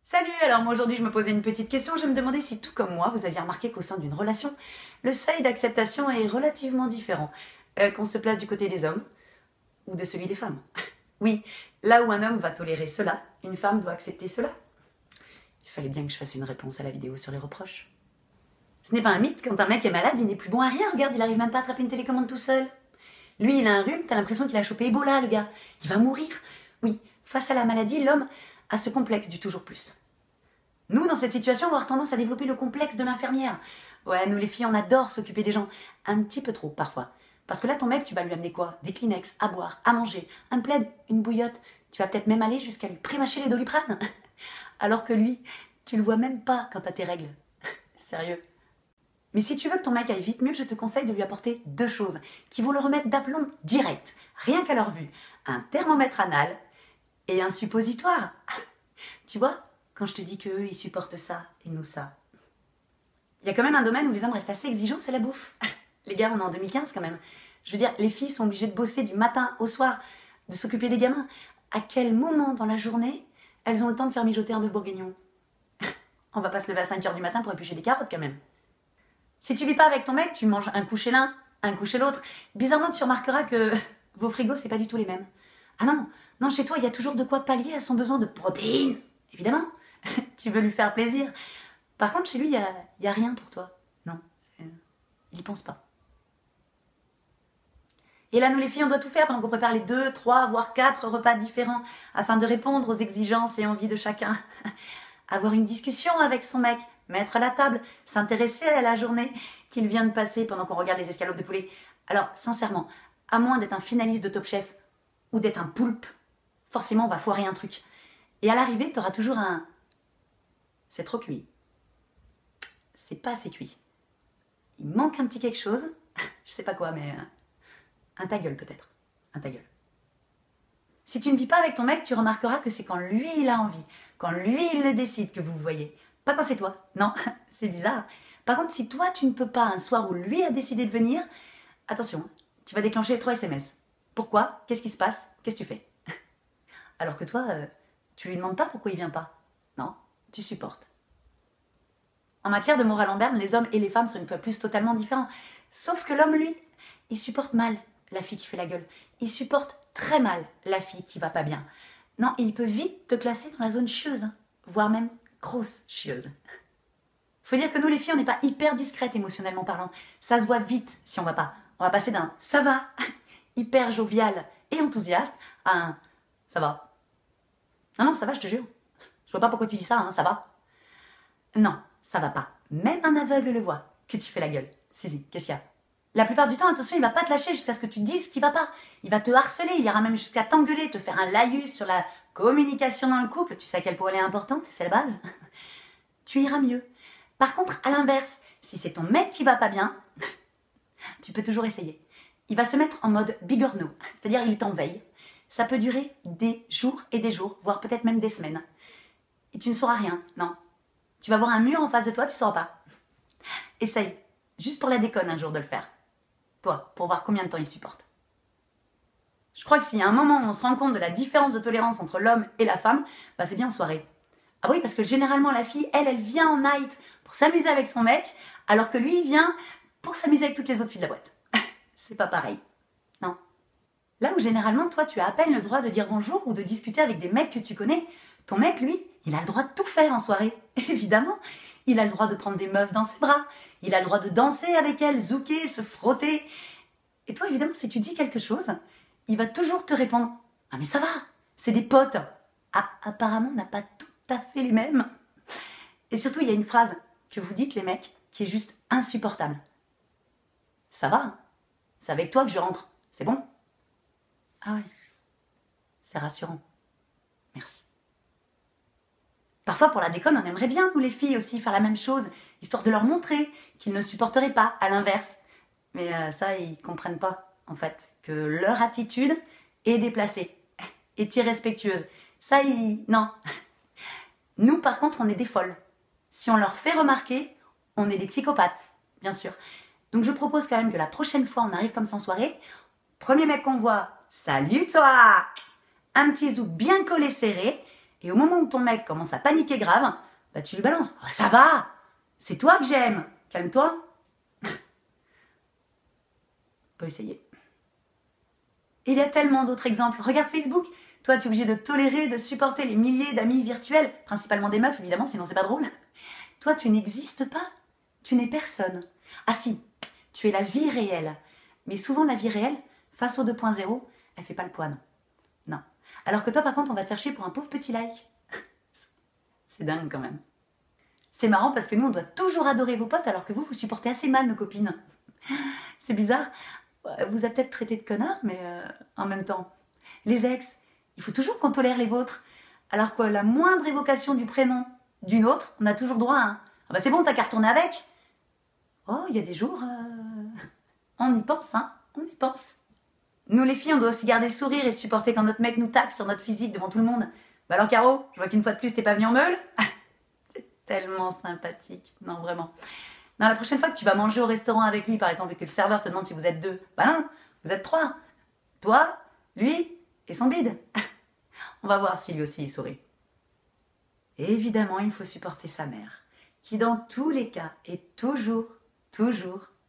Salut, alors moi aujourd'hui je me posais une petite question, je me demandais si tout comme moi vous aviez remarqué qu'au sein d'une relation, le seuil d'acceptation est relativement différent, qu'on se place du côté des hommes ou de celui des femmes. Oui, là où un homme va tolérer cela, une femme doit accepter cela. Il fallait bien que je fasse une réponse à la vidéo sur les reproches. Ce n'est pas un mythe, quand un mec est malade, il n'est plus bon à rien, regarde, il arrive même pas à attraper une télécommande tout seul. Lui, il a un rhume, t'as l'impression qu'il a chopé Ebola, le gars. Il va mourir. Oui, face à la maladie, l'homme a ce complexe du toujours plus. Nous, dans cette situation, on va avoir tendance à développer le complexe de l'infirmière. Ouais, nous les filles, on adore s'occuper des gens. Un petit peu trop, parfois. Parce que là, ton mec, tu vas lui amener quoi? Des Kleenex, à boire, à manger, un plaid, une bouillotte. Tu vas peut-être même aller jusqu'à lui prémâcher les Doliprane. Alors que lui, tu le vois même pas quand t'as tes règles. Sérieux. Mais si tu veux que ton mec aille vite mieux, je te conseille de lui apporter deux choses qui vont le remettre d'aplomb direct, rien qu'à leur vue. Un thermomètre anal et un suppositoire. Tu vois, quand je te dis qu'eux, ils supportent ça et nous ça. Il y a quand même un domaine où les hommes restent assez exigeants, c'est la bouffe. Les gars, on est en 2015 quand même. Je veux dire, les filles sont obligées de bosser du matin au soir, de s'occuper des gamins. À quel moment dans la journée, elles ont le temps de faire mijoter un bœuf bourguignon? On va pas se lever à 5h du matin pour éplucher des carottes quand même. Si tu vis pas avec ton mec, tu manges un coup chez l'un, un coup chez l'autre. Bizarrement, tu remarqueras que vos frigos, c'est pas du tout les mêmes. Ah non, non, chez toi, il y a toujours de quoi pallier à son besoin de protéines, évidemment. Tu veux lui faire plaisir. Par contre, chez lui, il y a rien pour toi. Non, il y pense pas. Et là, nous les filles, on doit tout faire pendant qu'on prépare les 2, 3, voire 4 repas différents afin de répondre aux exigences et envies de chacun. Avoir une discussion avec son mec, mettre la table, s'intéresser à la journée qu'il vient de passer pendant qu'on regarde les escalopes de poulet. Alors, sincèrement, à moins d'être un finaliste de Top Chef ou d'être un poulpe, forcément, on va foirer un truc. Et à l'arrivée, tu auras toujours un... C'est trop cuit. C'est pas assez cuit. Il manque un petit quelque chose. Je sais pas quoi, mais... un ta gueule peut-être. Un ta gueule. Si tu ne vis pas avec ton mec, tu remarqueras que c'est quand lui il a envie, quand lui il le décide que vous vous voyez. Pas quand c'est toi. Non, c'est bizarre. Par contre, si toi tu ne peux pas un soir où lui a décidé de venir, attention, tu vas déclencher les 3 SMS. Pourquoi? Qu'est-ce qui se passe? Qu'est-ce que tu fais? Alors que toi, tu lui demandes pas pourquoi il vient pas. Non, tu supportes. En matière de morale en berne, les hommes et les femmes sont une fois plus totalement différents. Sauf que l'homme, lui, il supporte mal la fille qui fait la gueule. Il supporte très mal la fille qui va pas bien. Non, il peut vite te classer dans la zone chieuse, hein, voire même grosse chieuse. Faut dire que nous, les filles, on n'est pas hyper discrètes émotionnellement parlant. Ça se voit vite si on va pas. On va passer d'un « ça va » hyper jovial et enthousiaste à un « ça va ». Non, ça va, je te jure. Je vois pas pourquoi tu dis ça, hein, ça va. Non, ça va pas. Même un aveugle le voit que tu fais la gueule. Si, qu'est-ce qu'il y a? La plupart du temps, attention, il va pas te lâcher jusqu'à ce que tu dises ce qui va pas. Il va te harceler, il ira même jusqu'à t'engueuler, te faire un laïus sur la communication dans le couple. Tu sais à quel point elle est importante, c'est la base. Tu iras mieux. Par contre, à l'inverse, si c'est ton mec qui va pas bien, tu peux toujours essayer. Il va se mettre en mode bigorneau, c'est-à-dire il t'en veille. Ça peut durer des jours et des jours, voire peut-être même des semaines. Et tu ne sauras rien, non. Tu vas voir un mur en face de toi, tu ne sauras pas. Essaye, juste pour la déconne un jour de le faire. Toi, pour voir combien de temps il supporte. Je crois que s'il y a un moment où on se rend compte de la différence de tolérance entre l'homme et la femme, bah c'est bien en soirée. Ah oui, parce que généralement la fille, elle vient en night pour s'amuser avec son mec, alors que lui, il vient pour s'amuser avec toutes les autres filles de la boîte. C'est pas pareil. Non. Là où généralement, toi, tu as à peine le droit de dire bonjour ou de discuter avec des mecs que tu connais, ton mec, lui, il a le droit de tout faire en soirée. Évidemment, il a le droit de prendre des meufs dans ses bras, il a le droit de danser avec elles, zouker, se frotter. Et toi, évidemment, si tu dis quelque chose, il va toujours te répondre « Ah mais ça va, c'est des potes !» Ah, apparemment, on n'a pas tout à fait les mêmes. Et surtout, il y a une phrase que vous dites, les mecs, qui est juste insupportable. « Ça va, hein, c'est avec toi que je rentre, c'est bon ?» Ah ouais, c'est rassurant. Merci. Parfois, pour la déconne, on aimerait bien, nous les filles aussi, faire la même chose, histoire de leur montrer qu'ils ne supporteraient pas, à l'inverse. Mais ça, ils comprennent pas, en fait, que leur attitude est déplacée, est irrespectueuse. Ça, non. Nous, par contre, on est des folles. Si on leur fait remarquer, on est des psychopathes, bien sûr. Donc je propose quand même que la prochaine fois, on arrive comme ça en soirée, premier mec qu'on voit, salut toi! Un petit zouk bien collé serré, Et au moment où ton mec commence à paniquer grave, bah tu lui balances. Oh, ça va, c'est toi que j'aime. Calme-toi. On peut essayer. Et il y a tellement d'autres exemples. Regarde Facebook. Toi, tu es obligé de tolérer, de supporter les milliers d'amis virtuels, principalement des meufs, évidemment, sinon c'est pas drôle. Toi, tu n'existes pas. Tu n'es personne. Ah si, tu es la vie réelle. Mais souvent, la vie réelle, face au 2.0, elle fait pas le poids, non. Non. Alors que toi, par contre, on va te faire chier pour un pauvre petit like. C'est dingue quand même. C'est marrant parce que nous, on doit toujours adorer vos potes alors que vous supportez assez mal nos copines. C'est bizarre. Vous a peut-être traité de connard, mais en même temps, les ex, il faut toujours qu'on tolère les vôtres. Alors que la moindre évocation du prénom d'une autre, on a toujours droit à un « Ah bah c'est bon, t'as qu'à retourner avec !» Oh, il y a des jours, on y pense, hein, on y pense. Nous les filles, on doit aussi garder le sourire et supporter quand notre mec nous taxe sur notre physique devant tout le monde. Bah alors Caro, je vois qu'une fois de plus t'es pas venue en meule. C'est tellement sympathique, non vraiment. Non, la prochaine fois que tu vas manger au restaurant avec lui par exemple et que le serveur te demande si vous êtes 2, bah non, vous êtes 3. Toi, lui et son bide. On va voir si lui aussi il sourit. Et évidemment, il faut supporter sa mère, qui dans tous les cas est toujours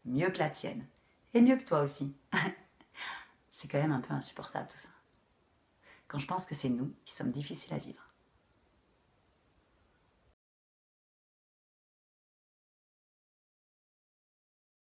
mieux que la tienne. Et mieux que toi aussi. C'est quand même un peu insupportable tout ça. Quand je pense que c'est nous qui sommes difficiles à vivre.